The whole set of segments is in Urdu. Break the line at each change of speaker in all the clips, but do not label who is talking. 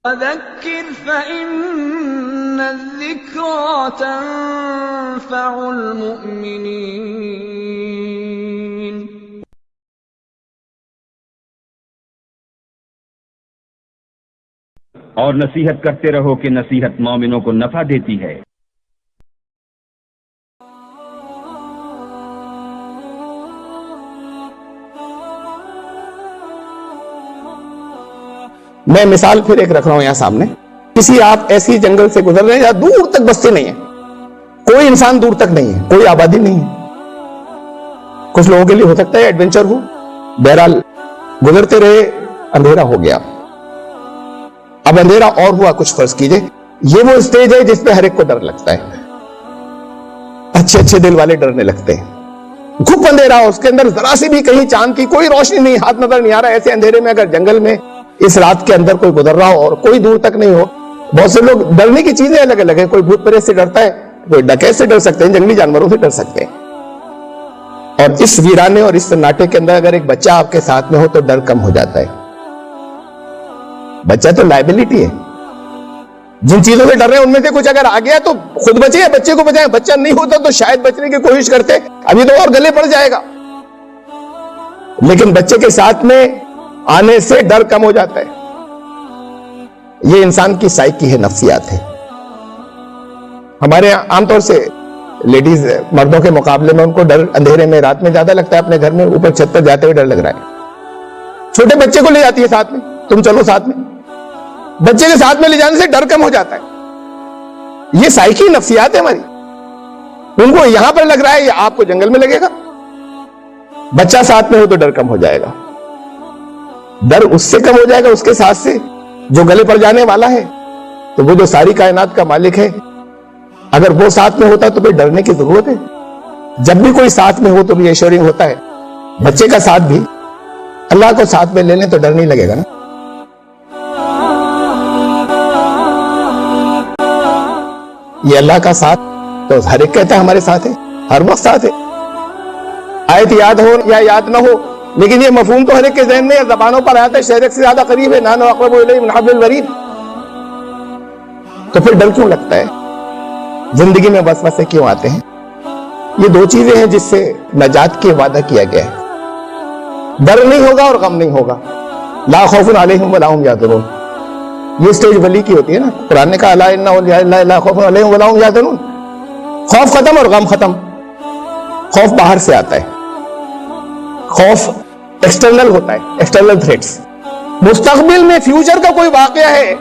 وَذَكِّرْ فَإِنَّ الذِّكْرَىٰ تَنفَعُ الْمُؤْمِنِينَ۔
اور نصیحت کرتے رہو کہ نصیحت مومنوں کو نفع دیتی ہے۔
میں مثال پھر ایک رکھ رہا ہوں یہاں سامنے، کسی آپ ایسی جنگل سے گزر رہے ہیں جہاں دور تک بستی نہیں ہے، کوئی انسان دور تک نہیں ہے، کوئی آبادی نہیں ہے۔ کچھ لوگوں کے لیے ہو سکتا ہے ایڈونچر ہو، بہرحال گزرتے رہے، اندھیرا ہو گیا۔ اب اندھیرا اور ہوا کچھ، فرض کیجئے یہ وہ اسٹیج ہے جس پہ ہر ایک کو ڈر لگتا ہے، اچھے اچھے دل والے ڈرنے لگتے ہیں۔ گھپ اندھیرا، اس کے اندر ذرا سی بھی کہیں چاند کی کوئی روشنی نہیں، ہاتھ نظر نہیں آ رہا۔ ایسے اندھیرے میں اگر جنگل میں اس رات کے اندر کوئی گزر رہا ہو اور کوئی دور تک نہیں ہو، بہت سے لوگ ڈرنے کی چیزیں الگ الگ ہیں، کوئی بھوت پریت سے ڈرتا ہے، کوئی ڈکیت سے ڈر سکتے ہیں، جنگلی جانوروں سے ڈر سکتے ہیں۔ اور اس ویرانے اور اس سناٹے کے اندر اگر ایک بچہ آپ کے ساتھ میں ہو تو ڈر کم ہو جاتا ہے۔ بچہ تو لائبلٹی ہے، جن چیزوں سے ڈر رہے ہیں ان میں سے کچھ اگر آ گیا تو خود بچے یا بچے کو بچائیں، بچہ نہیں ہوتا تو شاید بچنے کی کوشش کرتے، ابھی تو اور گلے پڑ جائے گا، لیکن بچے کے ساتھ میں آنے سے ڈر کم ہو جاتا ہے۔ یہ انسان کی سائیکی ہے، نفسیات ہے۔ ہمارے یہاں عام طور سے لیڈیز مردوں کے مقابلے میں ان کو ڈر اندھیرے میں رات میں زیادہ لگتا ہے، اپنے گھر میں اوپر چھت پر جاتے ہوئے ڈر لگ رہا ہے۔ چھوٹے بچے کو لے جاتی ہے ساتھ میں، تم چلو ساتھ میں، بچے کے ساتھ میں لے جانے سے ڈر کم ہو جاتا ہے۔ یہ سائیکی نفسیات ہے ہماری، ان کو یہاں پر لگ رہا ہے، یہ آپ کو جنگل میں لگے گا۔ بچہ ساتھ میں ہو تو ڈر کم ہو جائے گا، ڈر اس سے کم ہو جائے گا، اس کے ساتھ سے جو گلے پڑ جانے والا ہے، تو وہ جو ساری کائنات کا مالک ہے، اگر وہ ساتھ میں ہوتا تو پھر ڈرنے کی ضرورت ہے۔ جب بھی کوئی ساتھ میں ہو تو بھی ایشورنگ ہوتا ہے، بچے کا ساتھ بھی اللہ کو ساتھ میں لے لیں تو ڈر نہیں لگے گا نا۔ یہ اللہ کا ساتھ تو ہر ایک کہتا ہے ہمارے ساتھ ہے، ہر وقت ساتھ ہے، آیت یاد ہو یا یاد نہ ہو، لیکن یہ مفہوم تو ہر ایک کے ذہن میں یا زبانوں پر آتا ہے، شہرک سے زیادہ قریب ہے، نحن اقرب الیہ من حبل الورید۔ تو پھر ڈر کیوں لگتا ہے؟ زندگی میں وسوسے کیوں آتے ہیں؟ یہ دو چیزیں ہیں جس سے نجات کے وعدہ کیا گیا ہے، ڈر نہیں ہوگا اور غم نہیں ہوگا، لا خوف علیہم ولا هم یحزنون۔ یہ سٹیج ولی کی ہوتی ہے نا، قرآن نے کہا الا ان اولیاء اللہ لا خوف علیہم ولا هم یحزنون۔ خوف ختم اور غم ختم۔ خوف باہر سے آتا ہے، خوف ایکسٹرنل ہوتا ہے، ایکسٹرنل تھریٹس۔ مستقبل میں فیوچر کا کوئی واقعہ ہے،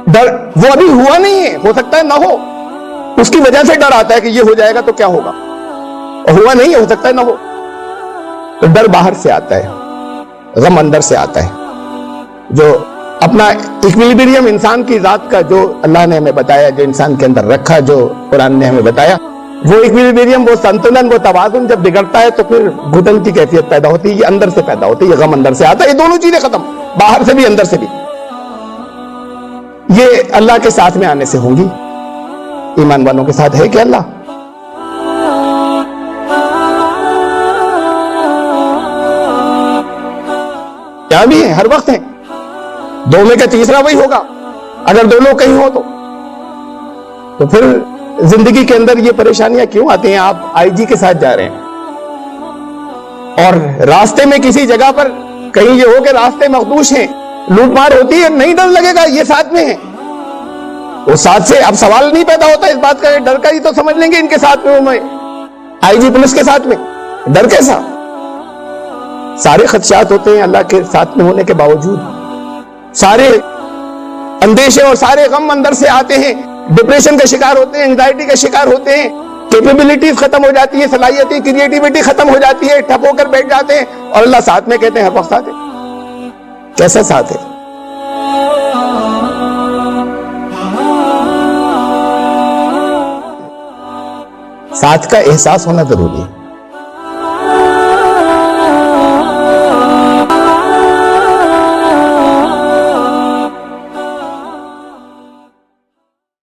ڈر وہ ابھی ہوا نہیں ہے، ہو سکتا ہے نہ ہو، اس کی وجہ سے ڈر آتا ہے کہ یہ ہو جائے گا تو کیا ہوگا، اور ہوا نہیں ہے، ہو سکتا ہے نہ ہو، تو ڈر باہر سے آتا ہے، غم اندر سے آتا ہے۔ جو اپنا ایکویلیبریم انسان کی ذات کا جو اللہ نے ہمیں بتایا، جو انسان کے اندر رکھا، جو قرآن نے ہمیں بتایا، وہ ایکویلیبریم، وہ سنتلن، وہ توازن جب بگڑتا ہے تو پھر گھٹن کی کیفیت پیدا ہوتی ہے، یہ اندر سے پیدا ہوتی ہے، یہ غم اندر سے آتا ہے۔ یہ دونوں چیزیں ختم، باہر سے بھی اندر سے بھی، یہ اللہ کے ساتھ میں آنے سے ہوں گی۔ ایمان والوں کے ساتھ ہے کہ اللہ؟ یہاں بھی ہے، ہر وقت ہے، دو میں کا تیسرا وہی ہوگا اگر دونوں کہیں ہو تو پھر زندگی کے اندر یہ پریشانیاں کیوں آتی ہیں؟ آپ آئی جی کے ساتھ جا رہے ہیں اور راستے میں کسی جگہ پر کہیں یہ ہو کہ راستے مخدوش ہیں، لوٹ مار ہوتی ہے، نہیں ڈر لگے گا، یہ ساتھ میں ہے، وہ ساتھ سے اب سوال نہیں پیدا ہوتا اس بات کا، ڈر کا ہی تو سمجھ لیں گے ان کے ساتھ میں ہوں میں، آئی جی پولیس کے ساتھ میں، ڈر کیسا؟ سارے خدشات ہوتے ہیں اللہ کے ساتھ میں ہونے کے باوجود، سارے اندیشے اور سارے غم اندر سے آتے ہیں، ڈپریشن کا شکار ہوتے ہیں، انگزائٹی کا شکار ہوتے ہیں، کیپیبلٹیز ختم ہو جاتی ہے، صلاحیتیں، کریٹیوٹی ختم ہو جاتی ہے، ٹھپ ہو کر بیٹھ جاتے ہیں، اور اللہ ساتھ میں کہتے ہیں ہر وقت ساتھ ہے۔ کیسا ساتھ ہے؟ ساتھ کا احساس ہونا ضروری ہے۔